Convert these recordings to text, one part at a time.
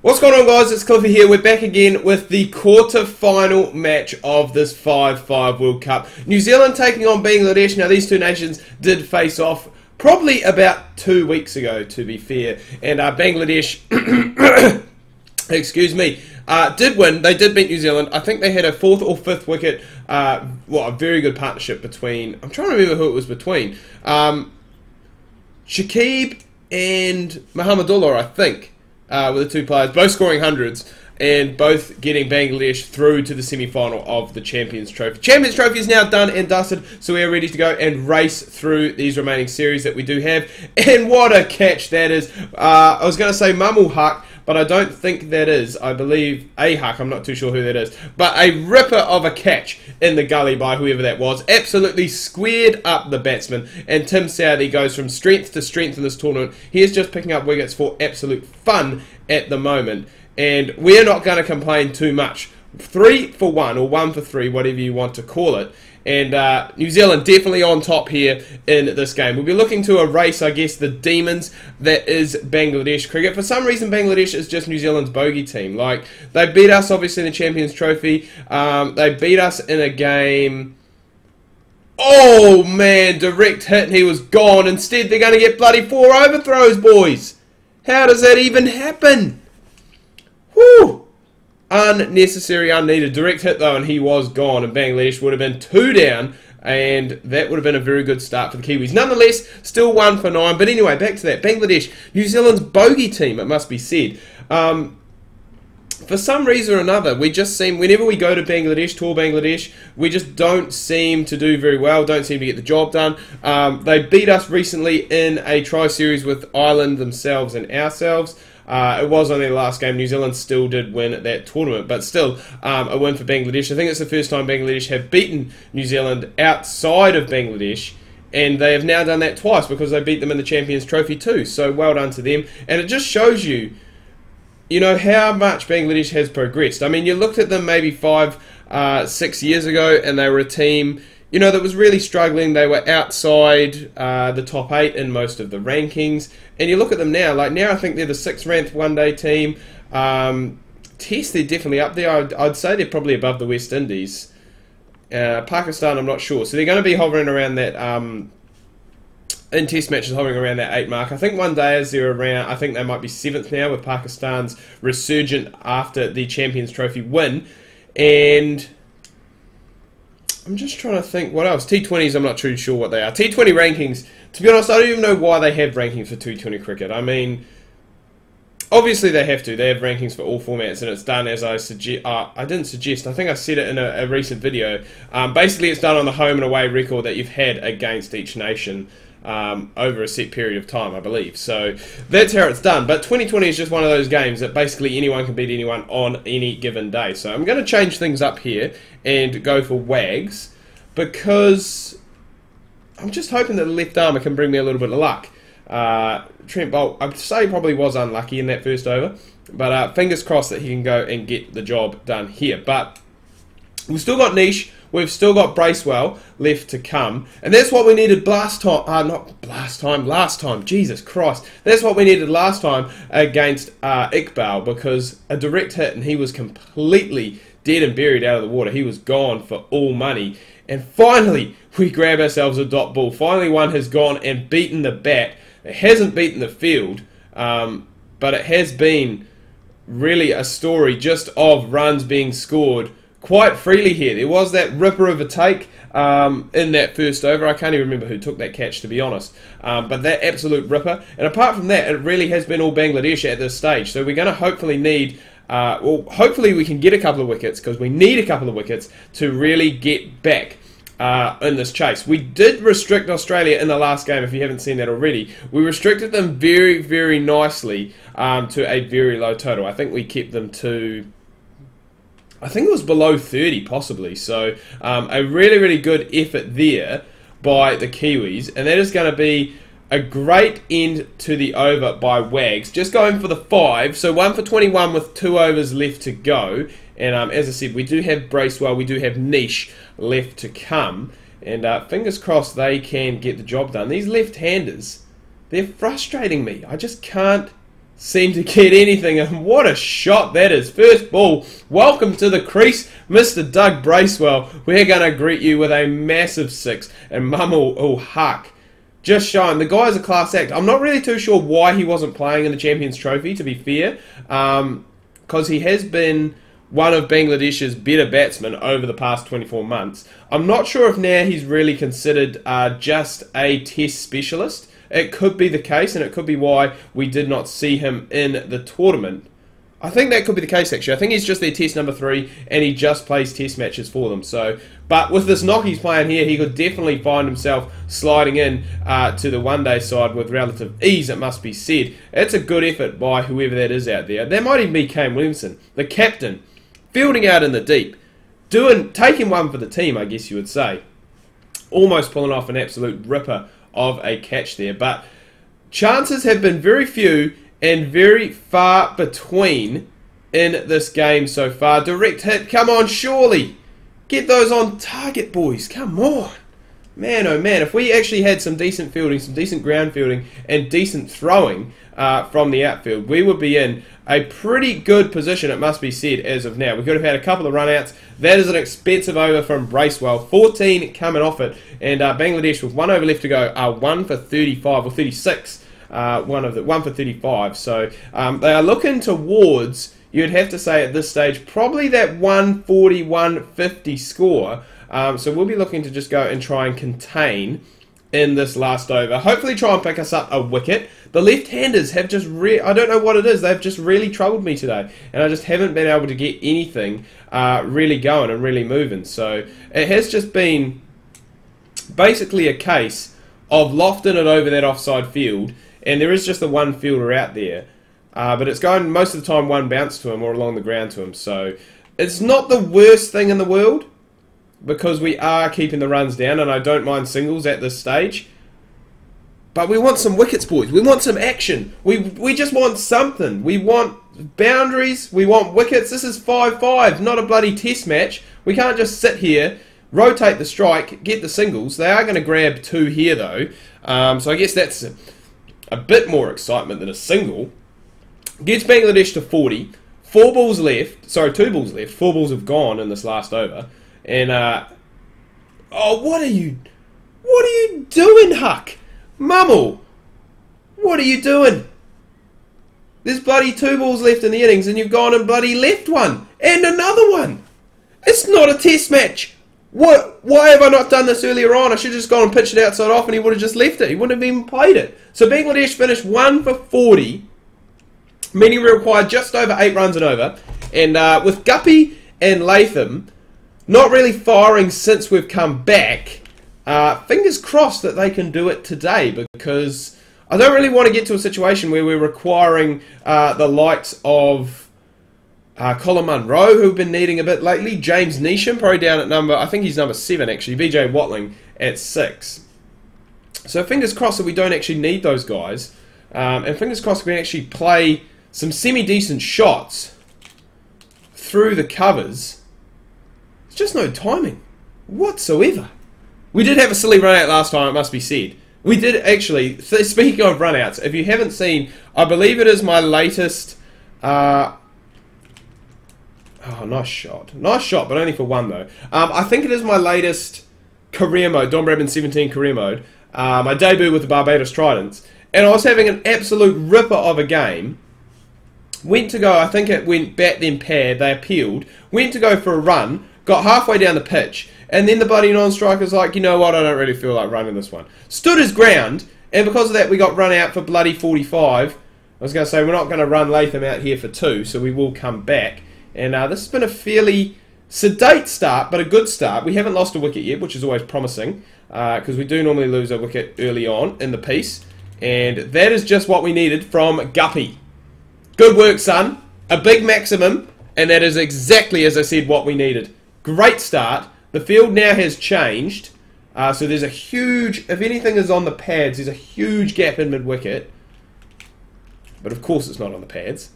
What's going on, guys? It's Cliffy here. We're back again with the quarter-final match of this 5-5 World Cup. New Zealand taking on Bangladesh. Now, these two nations did face off probably about 2 weeks ago, to be fair. And Bangladesh, excuse me, did win. They did beat New Zealand. I think they had a 4th or 5th wicket. A very good partnership between... I'm trying to remember who it was between. Shakib and Muhammadullah, I think. With the two players, both scoring hundreds and both getting Bangladesh through to the semi-final of the Champions Trophy. Champions Trophy is now done and dusted, so we are ready to go and race through these remaining series that we do have. And what a catch that is. I was going to say Mamul Haq, but I don't think that is. I believe a Haq, I'm not too sure who that is. But a ripper of a catch in the gully by whoever that was. Absolutely squared up the batsman. And Tim Southee goes from strength to strength in this tournament. He is just picking up wickets for absolute fun at the moment. And we're not going to complain too much. 3 for 1, or 1 for 3, whatever you want to call it. And New Zealand definitely on top here in this game. We'll be looking to erase, I guess, the demons that is Bangladesh cricket. For some reason, Bangladesh is just New Zealand's bogey team. Like, they beat us, obviously, in the Champions Trophy. They beat us in a game... Oh, man, direct hit and he was gone. Instead, they're going to get bloody 4 overthrows, boys. How does that even happen? Whew. Unnecessary, unneeded. Direct hit though, and he was gone, and Bangladesh would have been 2 down, and that would have been a very good start for the Kiwis. Nonetheless, still 1 for 9. But anyway, back to that. Bangladesh, New Zealand's bogey team, it must be said. For some reason or another, we just seem, whenever we go to Bangladesh, tour Bangladesh, we just don't seem to do very well, don't seem to get the job done. They beat us recently in a tri-series with Ireland themselves and ourselves. It was only the last game. New Zealand still did win that tournament, but still a win for Bangladesh. I think it's the first time Bangladesh have beaten New Zealand outside of Bangladesh, and they have now done that twice because they beat them in the Champions Trophy too. So well done to them, and it just shows you, you know, how much Bangladesh has progressed. I mean, you looked at them maybe 5, 6 years ago, and they were a team, you know, that was really struggling. They were outside the top 8 in most of the rankings. And you look at them now, like now I think they're the 6th ranked one-day team. Test, they're definitely up there. I'd say they're probably above the West Indies. Pakistan, I'm not sure. So they're going to be hovering around that, in test matches, hovering around that 8 mark. I think one day as they're around, I think they might be 7th now with Pakistan's resurgent after the Champions Trophy win. And... I'm just trying to think what else. T20s, I'm not too sure what they are. T20 rankings, to be honest, I don't even know why they have rankings for T20 cricket. I mean, obviously they have to. They have rankings for all formats, and it's done as I suggest. I didn't suggest. I think I said it in a recent video. Basically, it's done on the home and away record that you've had against each nation over a set period of time, I believe. So that's how it's done. But 2020 is just one of those games that basically anyone can beat anyone on any given day. So I'm going to change things up here and go for Wags, because I'm just hoping that the left armour can bring me a little bit of luck. Trent Bolt, I'd say probably was unlucky in that first over, but fingers crossed that he can go and get the job done here. But we've still got Niche, we've still got Bracewell left to come, and that's what we needed last time, Jesus Christ. That's what we needed last time against Iqbal, because a direct hit and he was completely dead and buried out of the water. He was gone for all money. And finally, we grab ourselves a dot ball. Finally, one has gone and beaten the bat. It hasn't beaten the field, but it has been really a story just of runs being scored quite freely here. There was that ripper of a take in that first over. I can't even remember who took that catch, to be honest. But that absolute ripper. And apart from that, it really has been all Bangladesh at this stage. So we're going to hopefully need... well, hopefully we can get a couple of wickets, because we need a couple of wickets to really get back in this chase. We did restrict Australia in the last game, if you haven't seen that already. We restricted them very, very nicely to a very low total. I think we kept them to... I think it was below 30, possibly. So a really, really good effort there by the Kiwis. And that is going to be a great end to the over by Wags. Just going for the 5. So 1 for 21 with 2 overs left to go. And as I said, we do have Bracewell, we do have Niche left to come. And fingers crossed they can get the job done. These left-handers, they're frustrating me. I just can't seem to get anything, and what a shot that is. First ball, welcome to the crease, Mr. Doug Bracewell. We're going to greet you with a massive 6, and Mum will huck. Just showing, the guy's a class act. I'm not really too sure why he wasn't playing in the Champions Trophy, to be fair, because he has been one of Bangladesh's better batsmen over the past 24 months. I'm not sure if now he's really considered just a test specialist. It could be the case, and it could be why we did not see him in the tournament. I think that could be the case, actually. I think he's just their test number 3, and he just plays test matches for them. So, but with this knock he's playing here, he could definitely find himself sliding in to the one-day side with relative ease, it must be said. It's a good effort by whoever that is out there. That might even be Kane Williamson, the captain, fielding out in the deep, taking one for the team, I guess you would say. Almost pulling off an absolute ripper of a catch there. But chances have been very few and very far between in this game so far. Direct hit, come on, surely. Get those on target, boys. Come on. Man, oh man, if we actually had some decent fielding, some decent ground fielding, and decent throwing from the outfield, we would be in a pretty good position, it must be said, as of now. We could have had a couple of run-outs. That is an expensive over from Bracewell. 14 coming off it, and Bangladesh with 1 over left to go are 1 for 35, or 36. One for 35. So they are looking towards, you'd have to say at this stage, probably that 140, 150 score. So we'll be looking to just go and try and contain in this last over. Hopefully try and pick us up a wicket. The left-handers have just I don't know what it is. They've just really troubled me today, and I just haven't been able to get anything really going and really moving. So it has just been basically a case of lofting it over that offside field, and there is just the one fielder out there, but it's going most of the time one bounce to him or along the ground to him. So it's not the worst thing in the world, because we are keeping the runs down, and I don't mind singles at this stage. But we want some wickets, boys. We want some action. We just want something. We want boundaries. We want wickets. This is 5-5, not a bloody test match. We can't just sit here, rotate the strike, get the singles. They are going to grab 2 here, though. So I guess that's a bit more excitement than a single. Gets Bangladesh to 40. 4 balls left. Sorry, 2 balls left. 4 balls have gone in this last over. And, oh, what are you doing, Huck? Mummel, what are you doing? There's bloody 2 balls left in the innings, and you've gone and bloody left one. And another one. It's not a test match. Why have I not done this earlier on? I should have just gone and pitched it outside off, and he would have just left it. He wouldn't have even played it. So Bangladesh finished 1 for 40, meaning we required just over 8 runs and over. And with Guppy and Latham not really firing since we've come back, fingers crossed that they can do it today, because I don't really want to get to a situation where we're requiring the likes of Colin Munro, who've been needing a bit lately, James Neesham, probably down at I think he's number 7 actually, BJ Watling at 6. So fingers crossed that we don't actually need those guys, and fingers crossed we can actually play some semi-decent shots through the covers. It's just no timing whatsoever. We did have a silly run out last time, it must be said. We did actually, speaking of run outs, if you haven't seen, I believe it is my latest, oh, nice shot, but only for 1 though. I think it is my latest career mode, Don Bradman 17 career mode, my debut with the Barbados Tridents, and I was having an absolute ripper of a game. Went to go, I think it went bat then pad, they appealed, went to go for a run, got halfway down the pitch, and then the bloody non-striker's like, you know what, I don't really feel like running this one. Stood his ground, and because of that we got run out for bloody 45. I was going to say, we're not going to run Latham out here for 2, so we will come back. And this has been a fairly sedate start, but a good start. We haven't lost a wicket yet, which is always promising, because we do normally lose a wicket early on in the piece. And that is just what we needed from Guppy. Good work, son. A big maximum, and that is exactly, as I said, what we needed. Great start. The field now has changed, so there's a huge, if anything is on the pads, there's a huge gap in mid-wicket. But of course it's not on the pads.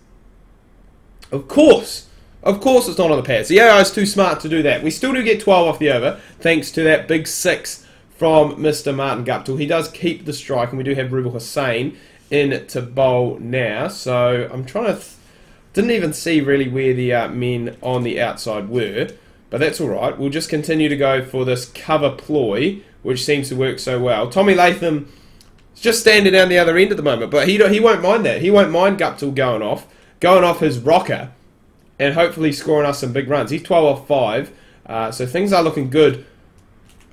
Of course it's not on the pads. The AI is too smart to do that. We still do get 12 off the over, thanks to that big 6 from Mr. Martin Guptill. He does keep the strike, and we do have Rubel Hussain in to bowl now. So I'm trying to... didn't even see really where the men on the outside were. But that's alright. We'll just continue to go for this cover ploy, which seems to work so well. Tommy Latham is just standing down the other end at the moment, but he won't mind that. He won't mind Guptill going off his rocker, and hopefully scoring us some big runs. He's 12 off 5, so things are looking good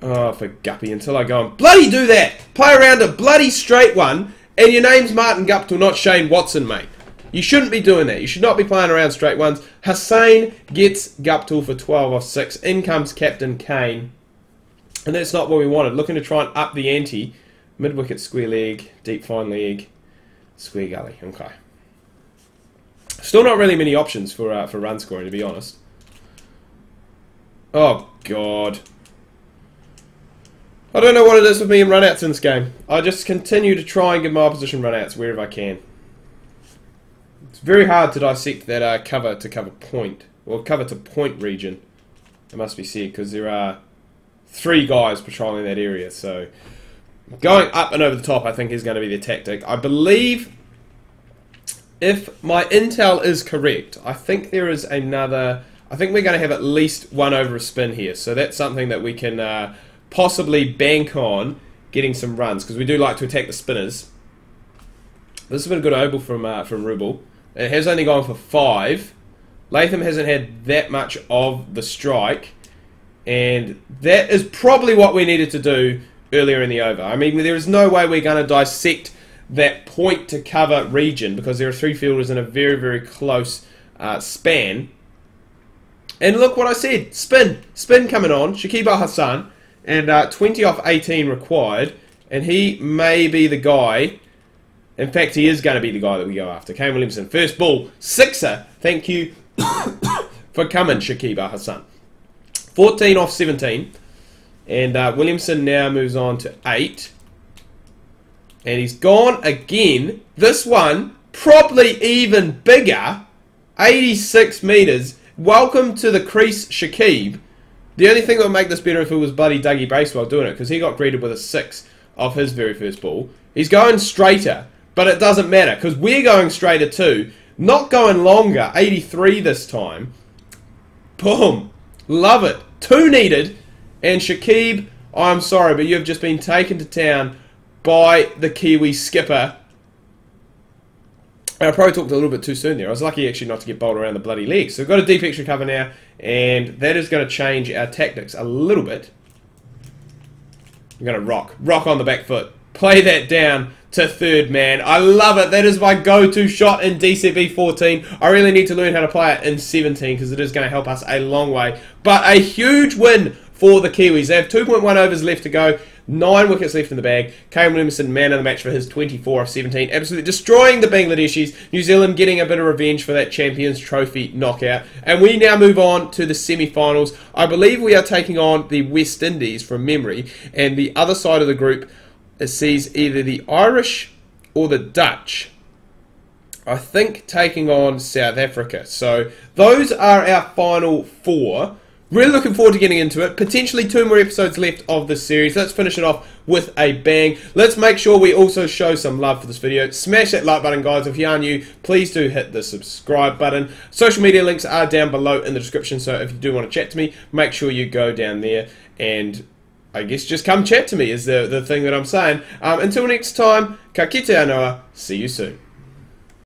for Guppy until I go and bloody do that. Play around a bloody straight one, and your name's Martin Guptill, not Shane Watson, mate. You shouldn't be doing that. You should not be playing around straight ones. Hussain gets Guptill for 12 off 6. In comes Captain Kane. And that's not what we wanted. Looking to try and up the ante. Mid-wicket square leg, deep fine leg, square gully. Okay. Still not really many options for run scoring, to be honest. Oh, God. I don't know what it is with me in run-outs in this game. I just continue to try and give my opposition run-outs wherever I can. It's very hard to dissect that cover to cover point, or cover to point region, it must be said, because there are 3 guys patrolling that area. So going up and over the top, I think, is going to be the tactic. I believe, if my intel is correct, I think there is another... I think we're going to have at least 1 over a spin here. So that's something that we can possibly bank on getting some runs, because we do like to attack the spinners. This has been a good oval from Rubel. It has only gone for 5. Latham hasn't had that much of the strike, and that is probably what we needed to do earlier in the over. I mean, there is no way we're going to dissect that point to cover region, because there are 3 fielders in a very, very close span. And look what I said. Spin coming on. Shakib Al Hassan. And 20 off 18 required. And he may be the guy. In fact, he is going to be the guy that we go after. Kane Williamson. First ball. 6er. Thank you for coming, Shakib Al Hassan. 14 off 17. And Williamson now moves on to 8. And he's gone again. This one, probably even bigger. 86 metres. Welcome to the crease, Shakib. The only thing that would make this better if it was bloody Dougie Bracewell doing it, because he got greeted with a 6 off his very first ball. He's going straighter, but it doesn't matter, because we're going straighter too. Not going longer. 83 this time. Boom. Love it. 2 needed. And Shakib, I'm sorry, but you've just been taken to town by the Kiwi skipper. I probably talked a little bit too soon there. I was lucky actually not to get bowled around the bloody legs. So we've got a deep extra cover now, and that is going to change our tactics a little bit. We're going to rock on the back foot. Play that down to third man. I love it. That is my go-to shot in DCB 14. I really need to learn how to play it in 17, because it is going to help us a long way. But a huge win for the Kiwis. They have 2.1 overs left to go. 9 wickets left in the bag. Kane Williamson, man of the match for his 24 off 17. Absolutely destroying the Bangladeshis. New Zealand getting a bit of revenge for that Champions Trophy knockout. And we now move on to the semi-finals. I believe we are taking on the West Indies from memory. And the other side of the group sees either the Irish or the Dutch, I think, taking on South Africa. So those are our final 4. Really looking forward to getting into it. Potentially 2 more episodes left of this series. Let's finish it off with a bang. Let's make sure we also show some love for this video. Smash that like button, guys. If you are new, please do hit the subscribe button. Social media links are down below in the description, so if you do want to chat to me, make sure you go down there and I guess just come chat to me is the thing that I'm saying. Until next time, ka kite anoa. See you soon.